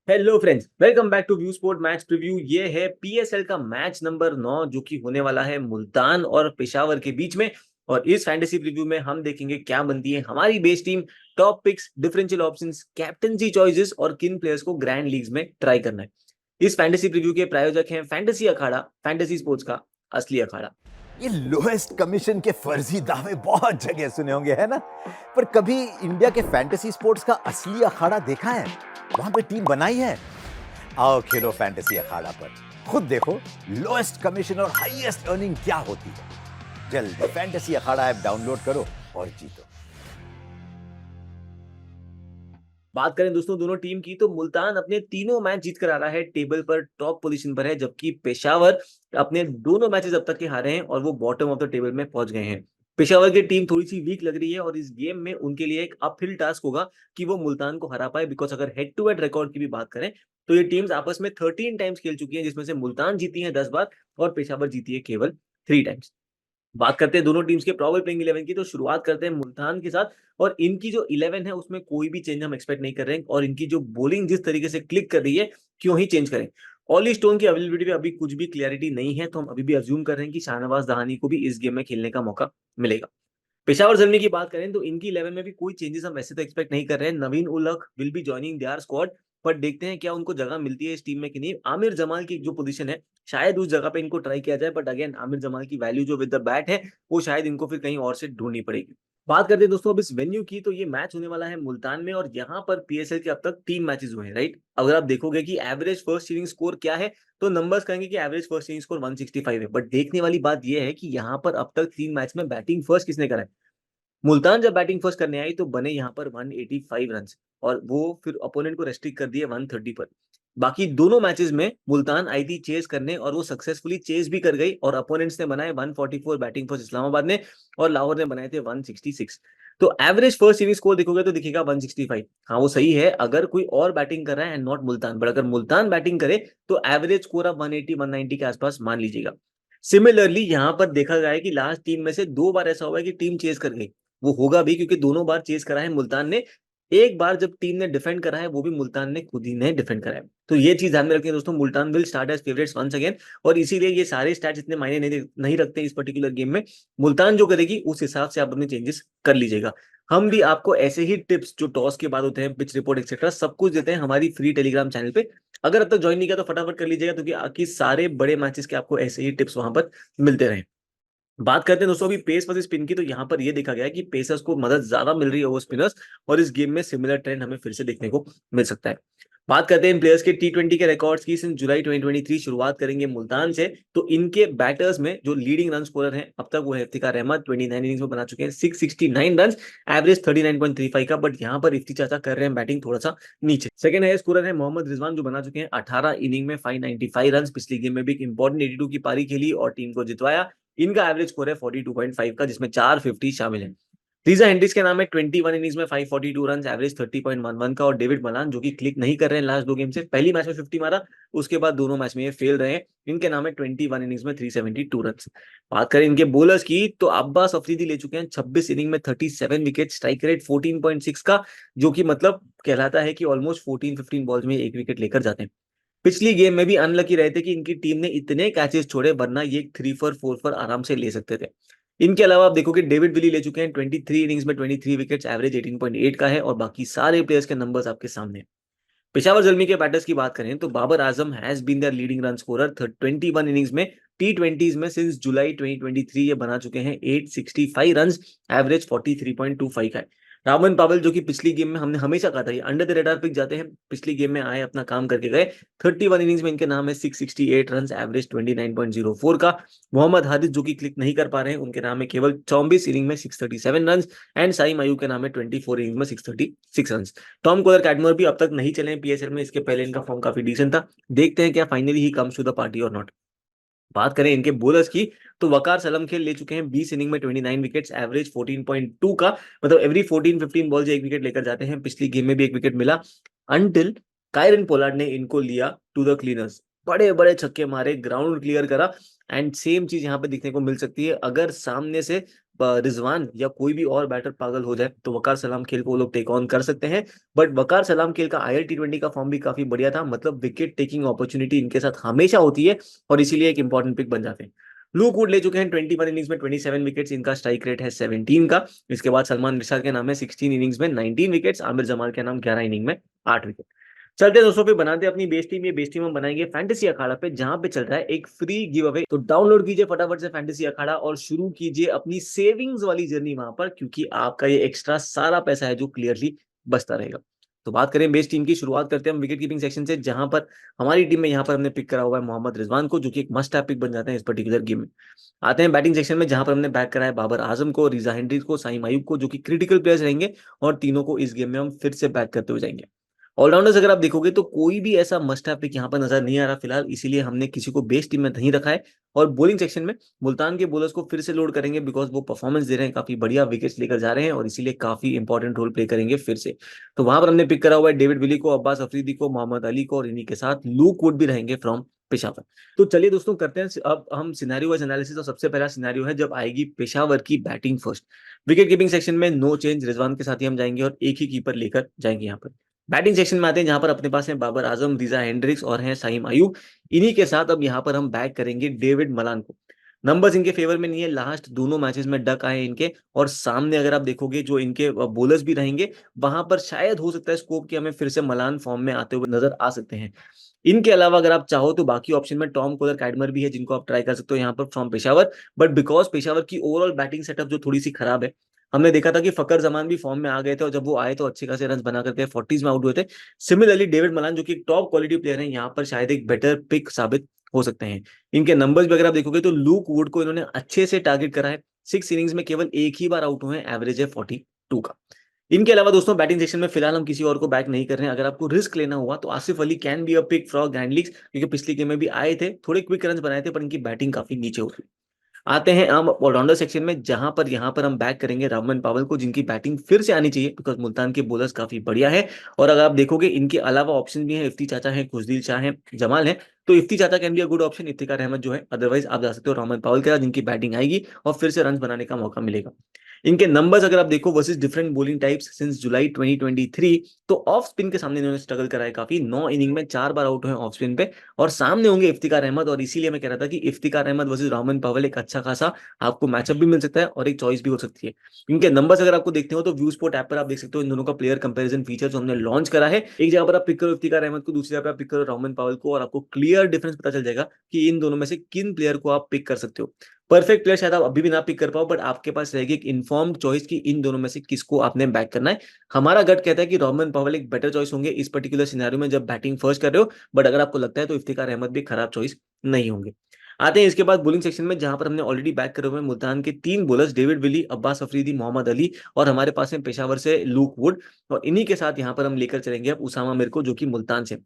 Hello friends, welcome back to view sport match preview. ये है PSL का match number 9 जो कि होने वाला है मुल्तान और पेशावर के बीच में। और इस फैंटेसी प्रीव्यू में हम देखेंगे क्या बनती है हमारी base team, top picks, differential options, captaincy choices और किन प्लेयर्स को ग्रैंड लीग्स में ट्राई करना है। इस फैंटेसी प्रीव्यू के प्रायोजक हैं फैंटेसी अखाड़ा, फैंटेसी स्पोर्ट्स का असली अखाड़ा। ये लोएस्ट कमीशन के फर्जी दावे बहुत जगह सुने होंगे, है ना? पर कभी इंडिया के फैंटेसी स्पोर्ट्स का असली अखाड़ा देखा है? वहां पे टीम बनाई है? आओ खेलो फैंटेसी अखाड़ा पर, खुद देखो लोएस्ट कमीशन और हाईएस्ट अर्निंग क्या होती है। जल्दी फैंटेसी अखाड़ा ऐप डाउनलोड करो और जीतो। बात करें दोस्तों दोनों टीम की, तो मुल्तान अपने तीनों मैच जीत कर आ रहा है, टेबल पर टॉप पोजीशन पर है, जबकि पेशावर अपने दोनों मैचेस अब तक के हारे हैं और वो बॉटम ऑफ द टेबल में पहुंच गए हैं। पेशावर की टीम थोड़ी सी वीक लग रही है और इस गेम में उनके लिए एक अपहिल टास्क होगा कि वो मुल्तान को हरा पाए, बिकॉज अगर हेड टू हेड रिकॉर्ड की भी बात करें तो ये टीम्स आपस में 13 टाइम्स खेल चुकी हैं, जिसमें से मुल्तान जीती है 10 बार और पेशावर जीती है केवल 3 टाइम्स। बात करते हैं दोनों टीम्स के प्रोबेबल प्लेइंग 11 की, तो शुरुआत करते हैं मुल्तान के साथ। और इनकी जो 11 है उसमें कोई भी चेंज हम एक्सपेक्ट नहीं कर रहे हैं, और इनकी जो बॉलिंग जिस तरीके से क्लिक कर रही है, क्यों ही चेंज करें। ऑली स्टोन की अवेलेबिलिटी पे अभी कुछ भी क्लियरिटी नहीं है, तो हम अभी भी अज्यूम कर रहे हैं कि शाहनवाज दहानी को भी इस गेम में खेलने का मौका मिलेगा। पेशावर जर्मनी की बात करें तो इनकी 11 में भी कोई चेंजेस हम वैसे तो एक्सपेक्ट नहीं कर रहे हैं। Naveen ul Haq will be joining their squad, पर देखते हैं क्या उनको जगह मिलती है इस टीम में कि नहीं। आमिर जमाल की जो पोजीशन है, शायद उस जगह पे इनको ट्राई किया जाए, बट अगेन आमिर जमाल की वैल्यू जो विद द बैट है वो शायद इनको फिर कहीं और से ढूंढनी पड़ेगी। बात करते हैं दोस्तों अब इस वेन्यू की, तो ये मैच होने वाला है मुल्तान में और यहाँ पर पीएसएल के अब तक 3 मैचेस हुए हैं, राइट। अगर आप देखोगे कि एवरेज फर्स्ट इनिंग स्कोर क्या है, तो नंबर्स कहेंगे कि एवरेज फर्स्ट इनिंग स्कोर 165 है, बट देखने वाली बात यह है कि यहाँ पर अब तक 3 मैच में बैटिंग फर्स्ट किसने करा है। मुल्तान जब बैटिंग फर्स्ट करने आई तो बने यहाँ पर 185 रन, और वो फिर अपोनेंट को रेस्ट्रिक्ट कर दिए 130 पर। बाकी दोनों मैचेस में मुल्तान आई थी चेस करने और वो सक्सेसफुली चेस भी कर गई, और अपोनेंट्स ने बनाए 144 बैटिंग फर्स्ट इस्लामाबाद ने, और लाहौर ने बनाए थे 166। तो एवरेज फर्स्ट इनिंग स्कोर देखोगे तो दिखेगा 165। हाँ वो सही है अगर कोई और बैटिंग कर रहा है एंड नॉट मुल्तान, बट अगर मुल्तान बैटिंग करे तो एवरेज स्कोर आप 180 190 के आसपास मान लीजिएगा। सिमिलरली यहाँ पर देखा गया है कि लास्ट टीम में से 2 बार ऐसा हुआ है कि टीम चेस कर गई। वो होगा भी क्योंकि दोनों बार चेस करा है मुल्तान ने। एक बार जब टीम ने डिफेंड करा है वो भी मुल्तान ने खुद ही ने डिफेंड करा है। तो ये चीज ध्यान में रखिए दोस्तों, Multan will start as favourites once again, और इसीलिए ये सारे स्टैट्स इतने मायने नहीं रखते इस पर्टिकुलर गेम में। मुल्तान जो करेगी उस हिसाब से आप अपने चेंजेस कर लीजिएगा। हम भी आपको ऐसे ही टिप्स जो टॉस के बाद होते हैं, पिच रिपोर्ट एक्सेट्रा, सब कुछ देते हैं हमारी फ्री टेलीग्राम चैनल पे। अगर अब तक ज्वाइन नहीं किया तो फटाफट कर लीजिएगा, क्योंकि आखिर सारे बड़े मैचेस के आपको ऐसे ही टिप्स वहां पर मिलते रहे। बात करते हैं दोस्तों अभी पेस वर्सेस स्पिन की, तो यहाँ पर ये देखा गया है कि पेसर्स को मदद ज्यादा मिल रही है ओवर स्पिनर्स, और इस गेम में सिमिलर ट्रेंड हमें फिर से देखने को मिल सकता है। बात करते हैं इन प्लेयर्स के टी20 के रिकॉर्ड्स की सिंस जुलाई 2023। शुरुआत करेंगे मुल्तान से, तो इनके बैटर्स में जो लीडिंग रन स्कोरर हैं अब तक वो है इफ्तिकार अहमद, 29 इनिंग्स में बना चुके हैं 669 रन, एवरेज 39.35 का, बट यहाँ पर इफ्ती चाचा कर रहे हैं बैटिंग थोड़ा सा नीचे। सेकंड हाईएस्ट स्कोरर है मोहम्मद रिजवान, जो बना चुके हैं 18 इनिंग में 595 रन। पिछली गेम में भी एक इंपॉर्टेंट 82 की पारी खेली और टीम को जितवाया। इनका एवरेज स्कोर है 42.5 का, जिसमें 450 शामिल है। लीजा हेंड्रिक्स के नाम है 21 इनिंग्स में 542 रन, एवरेज 30.11 का। और डेविड मलान जो कि क्लिक नहीं कर रहे हैं लास्ट 2 गेम से, पहली मैच में 50 मारा, उसके बाद दोनों मैच में ये फेल रहे हैं। इनके नाम है 21 इनिंग्स में 372 रन। बात करें इनके बोलर्स की, तो अब्बास अफरीदी ले चुके हैं 26 इनिंग में 37 विकेट, स्ट्राइक रेट 14.6 का, जो कि मतलब कहलाता है कि ऑलमोस्ट 14-15 बॉल्स में 1 विकेट लेकर जाते हैं। पिछली गेम में भी अनलकी रहे थे कि इनकी टीम ने इतने कैचेस छोड़े, वरना ये 3 for 4 आराम से ले सकते थे। इनके अलावा आप देखो कि डेविड विली ले चुके हैं 23 इनिंग्स में 23 विकेट्स, एवरेज 18.8 का है, और बाकी सारे प्लेयर्स के नंबर्स आपके सामने हैं। पेशावर जल्मी के बैटर्स की बात करें तो Babar Azam has been their leading run scorer 21 innings में टी20 में सिंस जुलाई 2023। ये बना चुके हैं 865 रन, एवरेज 43.25 का है। रामन पावल जो कि पिछली गेम में हमने हमेशा कहा था ये अंडर द रेडार पिक जाते हैं, पिछली गेम में आए अपना काम करके गए। 31 इनिंग्स में इनके नाम है 668 रन, एवरेज 29.04 का। मोहम्मद हारिस जो कि क्लिक नहीं कर पा रहे हैं, उनके नाम है केवल 24 इनिंग में 637 रन, एंड साइम आयू के नाम है 24 इनिंग में 636 रन। टॉम कोलर कैटमोर भी अब तक नहीं चले हैं पीएसएल में, इसके पहले इनका फॉर्म काफी डिसेंट था। देखते हैं क्या finally he comes to the party और नॉट। बात करें इनके बोलर्स की, तो वकार सलम खेल ले चुके हैं 20 इनिंग में 29 विकेट्स, एवरेज 14.2 का, मतलब एवरी 14-15 बॉल से 1 विकेट लेकर जाते हैं। पिछली गेम में भी 1 विकेट मिला, अनटिल कायरन पोलार्ड ने इनको लिया टू द क्लीनर्स। बड़े बड़े छक्के मारे, ग्राउंड क्लियर करा, एंड सेम चीज यहाँ पे दिखने को मिल सकती है अगर सामने से रिजवान या कोई भी और बैटर पागल हो जाए तो वकार सलाम खेल को वो लोग टेक ऑन कर सकते हैं। बट वकार सलाम खेल का आईएल टी20 का फॉर्म भी काफी बढ़िया था, मतलब विकेट टेकिंग अपॉर्चुनिटी इनके साथ हमेशा होती है और इसीलिए एक इंपॉर्टेंट पिक बन जाते हैं। लूक वुड ले चुके हैं 21 इनिंग्स में 27 विकेट्स, इनका स्ट्राइक रेट है 17 का। इसके बाद सलमान इरशाद के नाम है 16 इनिंग्स में 19 विकेट्स, आमिर जमाल के नाम 11 इनिंग में 8 विकेट। चलते हैं दोस्तों, पे बनाते हैं अपनी बेस टीम। ये बेस टीम हम बनाएंगे फैंटेसी अखाड़ा पे, जहां पे चल रहा है एक फ्री गिव अवे। तो डाउनलोड कीजिए फटाफट से फैंटेसी अखाड़ा और शुरू कीजिए अपनी सेविंग्स वाली जर्नी वहां पर, क्योंकि आपका ये एक्स्ट्रा सारा पैसा है जो क्लियरली बचता रहेगा। तो बात करें बेस टीम की, शुरुआत करते हैं हम विकेट कीपिंग सेक्शन से, जहां पर हमारी टीम में यहाँ पर हमने पिक करा हुआ है मोहम्मद रिजवान को, जो कि एक मस्ट हैव पिक बन जाते हैं इस पर्टिकुलर गेम में। आते हैं बैटिंग सेक्शन में, जहां पर हमने बैक करा है बाबर आजम को, रिजा हेनरी को, साइम आयूब को, जो कि क्रिटिकल प्लेयर्स रहेंगे और तीनों को इस गेम में हम फिर से बैक करते हुए जाएंगे। ऑलराउंडर्स अगर आप देखोगे तो कोई भी ऐसा मस्ट हैव पिक यहाँ पर नजर नहीं आ रहा फिलहाल, इसीलिए हमने किसी को बेस टीम में नहीं रखा है। और बॉलिंग सेक्शन में मुल्तान के बॉलर्स को फिर से लोड करेंगे, बिकॉज वो परफॉर्मेंस दे रहे हैं, काफी बढ़िया विकेट्स लेकर जा रहे हैं और इसीलिए काफी इंपॉर्टेंट रोल प्ले करेंगे फिर से। तो वहां पर हमने पिक करा हुआ है डेविड विली को, अब्बास अफरीदी को, मोहम्मद अली को और इन्हीं के साथ लूक वुड भी रहेंगे फ्रॉम पेशावर। तो चलिए दोस्तों करते हैं अब हम सिनेरियो वाइज एनालिसिस। और सबसे पहला सिनेरियो है जब आएगी पेशावर की batting first. Wicket keeping section में नो चेंज, रिजवान के साथ ही हम जाएंगे और एक ही कीपर लेकर जाएंगे यहाँ पर। बैटिंग सेक्शन में आते हैं, जहां पर अपने पास है बाबर आजम, रिजा हेंड्रिक्स और हैं साइम आयूब। इन्हीं के साथ अब यहाँ पर हम बैक करेंगे डेविड मलान को। नंबर्स इनके फेवर में नहीं है, लास्ट दोनों मैचेस में डक आए इनके। और सामने अगर आप देखोगे जो इनके बॉलर्स भी रहेंगे, वहां पर शायद हो सकता है स्कोप कि हमें फिर से मलान फॉर्म में आते हुए नजर आ सकते हैं। इनके अलावा अगर आप चाहो तो बाकी ऑप्शन में टॉम कोलर कैडमर भी है, जिनको आप ट्राई कर सकते हो यहाँ पर from Peshawar. But because Peshawar की ओवरऑल बैटिंग सेटअप जो थोड़ी सी खराब है, हमने देखा था कि फकर जमान भी फॉर्म में आ गए थे और जब वो आए तो अच्छे खासे रन बना करके 40s में आउट हुए थे। सिमिलरली डेविड मलान जो कि टॉप क्वालिटी प्लेयर है, यहाँ पर शायद एक बेटर पिक साबित हो सकते हैं। इनके नंबर्स भी अगर आप देखोगे तो लूक वुड को इन्होंने अच्छे से टारगेट करा है, 6 इनिंग्स में केवल एक ही बार आउट हुए हैं, एवरेज है 42 का। इनके अलावा दोस्तों बैटिंग सेक्शन में फिलहाल हम किसी और को बैक नहीं कर रहे हैं। अगर आपको रिस्क लेना हुआ तो Asif Ali can be a pick from grand leagues, क्योंकि पिछली गेम में भी आए थे, थोड़े क्विक रन बनाए थे, पर इनकी बैटिंग काफी नीचे होती। आते हैं हम ऑलराउंडर सेक्शन में, जहां पर यहाँ पर हम बैक करेंगे रामन पावल को, जिनकी बैटिंग फिर से आनी चाहिए बिकॉज मुल्तान के बॉलर्स काफी बढ़िया है। और अगर आप देखोगे इनके अलावा ऑप्शन भी है, इफ्ती चाचा है, खुशदिल शाह है, जमाल है। तो इफ्ती चाचा can be a good option, Iftikhar Ahmed जो है, अदरवाइज आप जा सकते हो रामन पावल के साथ, जिनकी बैटिंग आएगी और फिर से रन बनाने का मौका मिलेगा। इनके नंबर्स अगर आप देखो versus different bowling types since जुलाई 2023, तो ऑफ स्पिन के सामने इन्होंने स्ट्रगल करा है काफी, 9 इनिंग में 4 बार आउट हुए ऑफ स्पिन पे। और सामने होंगे इफ्तिकार अहमद, और इसीलिए मैं कह रहा था कि इफ्तिकार अहमद वर्सेस रामन पावल एक अच्छा खासा आपको मैचअप भी मिल सकता है और एक चॉइस भी हो सकती है। इनके नंबर्स अगर आपको देखते हो तो व्यू स्पोर्ट ऐप पर आप देख सकते हो इन दोनों का प्लेयर कंपैरिजन फीचर जो हमने लॉन्च करा है। एक जगह पर आप पिक करो इफ्तिकार अहमद को, दूसरी जगह पर आप पिक करो रामन पावल को, और आपको क्लियर डिफरेंस पता चल जाएगा कि इन दोनों में से किन प्लेयर को आप पिक कर सकते हो। परफेक्ट प्लेयर शायद आप अभी भी ना पिक कर पाओ, बट आपके पास रहेगी एक इन्फॉर्म्ड चॉइस कि इन दोनों में से किसको आपने बैक करना है। हमारा गट कहता है कि रोहमन पावल एक बेटर चॉइस होंगे इस पर्टिकुलर सिनेरियो में जब बैटिंग फर्स्ट कर रहे हो, बट अगर आपको लगता है तो इफ्तिकार अहमद भी खराब चॉइस नहीं होंगे। आते हैं इसके बाद बॉलिंग सेक्शन में, जहां पर हमने ऑलरेडी बैक करे हुए हैं मुल्तान के 3 bowlers David Willey, Abbas Afridi, Mohammad Ali, और हमारे पास है पेशावर से लूक वुड। और इन्हीं के साथ यहाँ पर हम लेकर चलेंगे अब उसामा मीर को, जो कि मुल्तान से।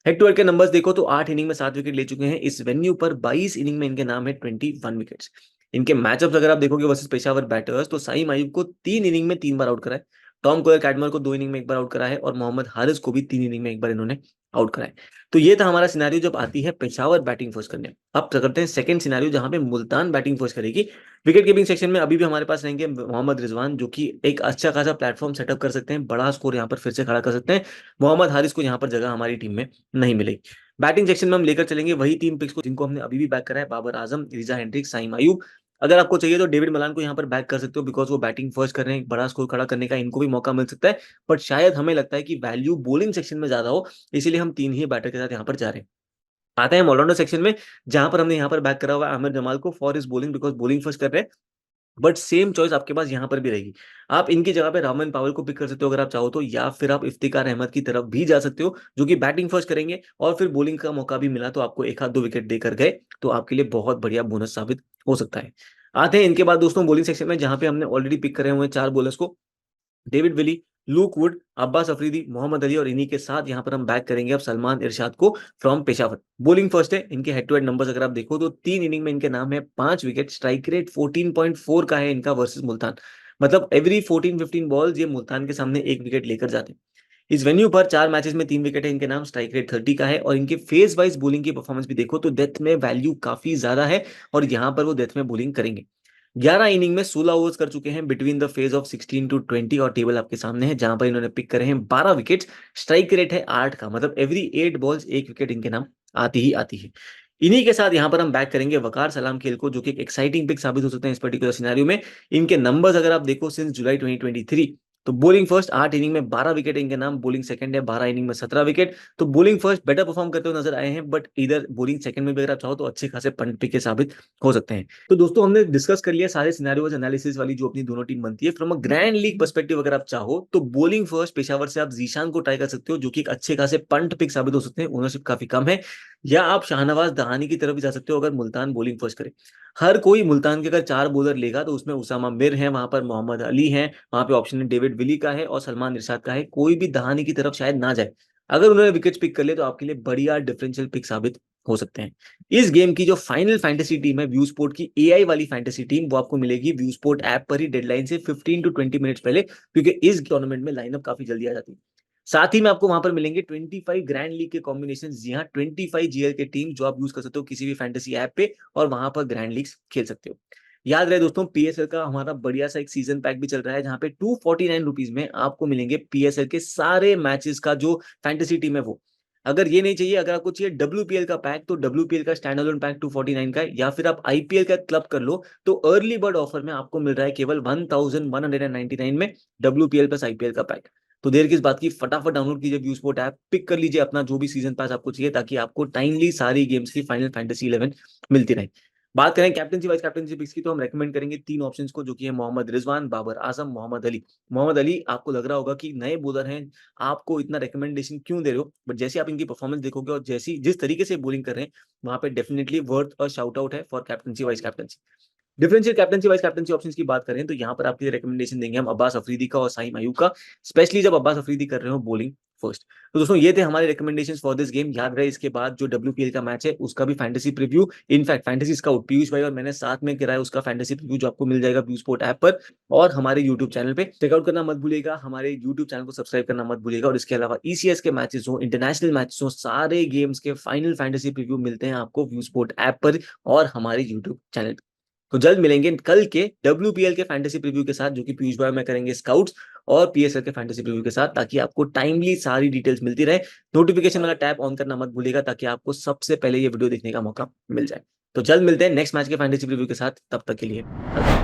हेड टू हेड के नंबर्स देखो तो 8 इनिंग में 7 विकेट ले चुके हैं इस वेन्यू पर, 22 इनिंग में इनके नाम है 21 विकेट्स। इनके मैचअप्स अगर आप देखोगे वर्सेस पेशावर बैटर्स, तो साइम आयूब को 3 इनिंग में 3 बार आउट करा है, टॉम कोयर कैडमर को 2 इनिंग में 1 बार आउट करा है, और मोहम्मद हारिस को भी 3 इनिंग में 1 बार इन्होंने आउट करा है। तो ये था हमारा सिनेरियो जब आती है पेशावर बैटिंग फर्स्ट करने। अब करते हैं सेकंड सिनेरियो, जहां पे मुल्तान बैटिंग फर्स्ट करेगी। विकेट कीपिंग सेक्शन में अभी भी हमारे पास रहेंगे मोहम्मद रिजवान, जो कि एक अच्छा खासा प्लेटफॉर्म सेटअप कर सकते हैं, बड़ा स्कोर यहाँ पर फिर से खड़ा कर सकते हैं। मोहम्मद हारिस को यहाँ पर जगह हमारी टीम में नहीं मिलेगी। बैटिंग सेक्शन में हम लेकर चलेंगे वही 3 पिक्स को जिनको हमने अभी भी बैक करा है, बाबर आजम, रिजा हेंड्रिक्स, साइम आयूब। अगर आपको चाहिए तो डेविड मलान को यहाँ पर बैक कर सकते हो, बिकॉज वो बैटिंग फर्स्ट कर रहे हैं, एक बड़ा स्कोर खड़ा करने का इनको भी मौका मिल सकता है। बट शायद हमें लगता है कि वैल्यू बॉलिंग सेक्शन में ज्यादा हो, इसीलिए हम 3 ही बैटर के साथ यहाँ पर जा रहे हैं। आते हैं ऑलराउंडर सेक्शन में, जहां पर हमने यहाँ पर बैक करा हुआ है आमिर जमाल को फॉर इस बॉलिंग, बिकॉज बॉलिंग फर्स्ट कर रहे हैं। बट सेम चॉइस आपके पास यहाँ पर भी रहेगी, आप इनकी जगह पे रामन पावल को पिक कर सकते हो अगर आप चाहो तो, या फिर आप इफ्तिकार अहमद की तरफ भी जा सकते हो, जो कि बैटिंग फर्स्ट करेंगे और फिर बॉलिंग का मौका भी मिला तो आपको 1 आध 2 विकेट देकर गए, तो आपके लिए बहुत बढ़िया बोनस साबित हो सकता है। आते हैं इनके बाद दोस्तों बॉलिंग सेक्शन में, जहां पे हमने ऑलरेडी पिक करे हुए हैं 4 बॉलर्स को, David Willey, Luke Wood, Abbas Afridi, Mohammad Ali, और इन्हीं के साथ यहाँ पर हम बैक करेंगे अब सलमान इरशाद को फ्रॉम पेशावर। बॉलिंग फर्स्ट है, इनके हेड टू हेड नंबर्स अगर आप देखो तो 3 इनिंग में इनके नाम है 5 विकेट, स्ट्राइक रेट 14.4 का है इनका वर्सेस मुल्तान। मतलब एवरी 14-15 बॉल्स ये मुल्तान के सामने 1 विकेट लेकर जाते हैं। इस वेन्यू पर 4 मैचेस में 3 विकेट है इनके नाम, स्ट्राइक रेट 30 का है, और इनके फेज वाइज बॉलिंग की परफॉर्मेंस भी देखो तो डेथ में वैल्यू काफी ज्यादा है, और यहाँ पर वो डेथ में बॉलिंग करेंगे। 11 इनिंग में 16 ओवर्स कर चुके हैं between the phase of 16 to 20 और टेबल आपके सामने है जहां पर इन्होंने पिक करे हैं 12 विकेट्स। स्ट्राइक रेट है 8 का, मतलब एवरी 8 बॉल्स एक विकेट इनके नाम आती ही आती है। इन्हीं के साथ यहाँ पर हम बैक करेंगे वकार सलाम खेल को, जो कि एक एक्साइटिंग पिक साबित हो सकते हैं इस पर्टिकुलर सिनेरियो में। इनके नंबर्स अगर आप देखो सिंस जुलाई 2023, तो बोलिंग फर्स्ट 8 इनिंग में 12 विकेट इनके नाम, बोलिंग सेकंड है 12 इनिंग में 17 विकेट। तो बोलिंग फर्स्ट बेटर परफॉर्म करते हुए नजर आए हैं, बट इधर बोलिंग सेकंड में भी अगर आप चाहो तो अच्छे खासे पंट पिक के साबित हो सकते हैं। तो दोस्तों हमने डिस्कस कर लिया सारे सिनेरियोज एनालिसिस वाली जो अपनी दोनों टीम बनती है। From a grand league perspective अगर आप चाहो तो बोलिंग फर्स्ट पेशावर से आप जीशान को ट्राई कर सकते हो, जो कि एक अच्छे खासे पंट पिक साबित हो सकते हैं, ओनरशिप काफी कम है। या आप शाहनवाज दहानी की तरफ भी जा सकते हो अगर मुल्तान बोलिंग फर्स्ट करे। हर कोई मुल्तान के अगर 4 बॉलर लेगा तो उसमें उसामा मिर है, वहां पर मोहम्मद अली है, वहां पे ऑप्शन डेविड विली का है और सलमान इरशाद का है। कोई भी दहानी की तरफ शायद ना जाए। अगर उन्होंने विकेट पिक कर ले तो आपके लिए बढ़िया डिफरेंशियल पिक साबित हो सकते हैं। इस गेम की जो फाइनल फैंटेसी टीम है व्यू स्पोर्ट की एआई वाली फैंटेसी टीम, वो आपको मिलेगी व्यू स्पोर्ट ऐप पर ही डेडलाइन से 15 टू 20 मिनट्स पहले, क्योंकि इस टूर्नामेंट में लाइनअप काफी जल्दी आ जाती है। साथ ही में आपको वहां पर मिलेंगे 25 ग्रैंड लीग के कॉम्बिनेशन, जी हाँ 25 जीएल के टीम जो आप यूज कर सकते हो किसी भी फैंटेसी ऐप पे और वहां पर ग्रैंड लीग्स खेल सकते हो। याद रहे दोस्तों, पीएसएल का हमारा बढ़िया सा एक सीजन पैक भी चल रहा है जहां पे 249 रुपीज में आपको मिलेंगे पीएसएल के सारे मैचेस का जो फैंटेसी टीम है वो। अगर ये नहीं चाहिए, अगर आपको चाहिए डब्ल्यूपीएल का पैक, तो डब्ल्यूपीएल का स्टैंड अलोन पैक 249 का है, या फिर आप आईपीएल का क्लब कर लो तो अर्ली बर्ड ऑफर में आपको मिल रहा है केवल 1199 में डब्ल्यूपीएल प्लस आईपीएल का पैक। तो देर किस बात की, फटाफट डाउनलोड कीजिए व्यू स्पोर्ट ऐप, पिक कर लीजिए अपना जो भी सीजन पास आपको चाहिए, ताकि आपको टाइमली सारी गेम्स की फाइनल फैंटेसी 11 मिलती रहे। बात करें कैप्टनसी वाइस कैप्टनसी पिक्स की, तो हम रेकमेंड करेंगे 3 ऑप्शंस को, जो कि है मोहम्मद रिजवान, बाबर आजम, मोहम्मद अली। मोहम्मद अली आपको लग रहा होगा कि नए बॉलर हैं, आपको इतना रिकमेंडेशन क्यों दे रहे हो, बट जैसे आप इनकी परफॉर्मेंस देखोगे और जैसी जिस तरीके से बॉलिंग कर रहे हैं, वहां पे डेफिनेटली वर्थ और शाउट आउट है for captaincy vice captaincy. Differential captaincy vice captaincy options की बात करें तो यहाँ पर आपके लिए रिकमेंडेशन देंगे हम अब्बास अफरीदी का और साइम अयूब का, स्पेशली जब अब्बास अफरीदी कर रहे हो बॉलिंग फर्स्ट। तो दोस्तों ये थे हमारे रिकमेंडेशंस फॉर दिस गेम। याद रहे इसके बाद जो डब्ल्यूपीएल का मैच है उसका भी fantasy preview, in fact fantasy scout Piyush भाई और मैंने साथ में कराया उसका फैंटेसी प्रीव्यू, जो आपको मिल जाएगा व्यू स्पोर्ट ऐप पर और हमारे यूट्यूब चैनल पे। चेकआउट करना मत भूलिएगा, हमारे यूट्यूब चैनल को सब्सक्राइब करना मत भूलिएगा। और इसके अलावा ईसीएस के मैचेस हो, इंटरनेशनल मैचेस हो, सारे गेम्स के फाइनल फैंटेसी प्रीव्यू मिलते हैं आपको व्यू स्पोर्ट ऐप पर और हमारे यूट्यूब चैनल पर। तो जल्द मिलेंगे कल के डब्ल्यूपीएल के फैंटेसी प्रीव्यू के साथ, जो कि पीयूष भाई में करेंगे स्काउट्स, और पीएसएल के फैंटेसी प्रीव्यू के साथ, ताकि आपको टाइमली सारी डिटेल्स मिलती रहे। नोटिफिकेशन वाला टैब ऑन करना मत भूलिएगा ताकि आपको सबसे पहले ये वीडियो देखने का मौका मिल जाए। तो जल्द मिलते हैं नेक्स्ट मैच के फैंटेसी प्रीव्यू के साथ, तब तक के लिए।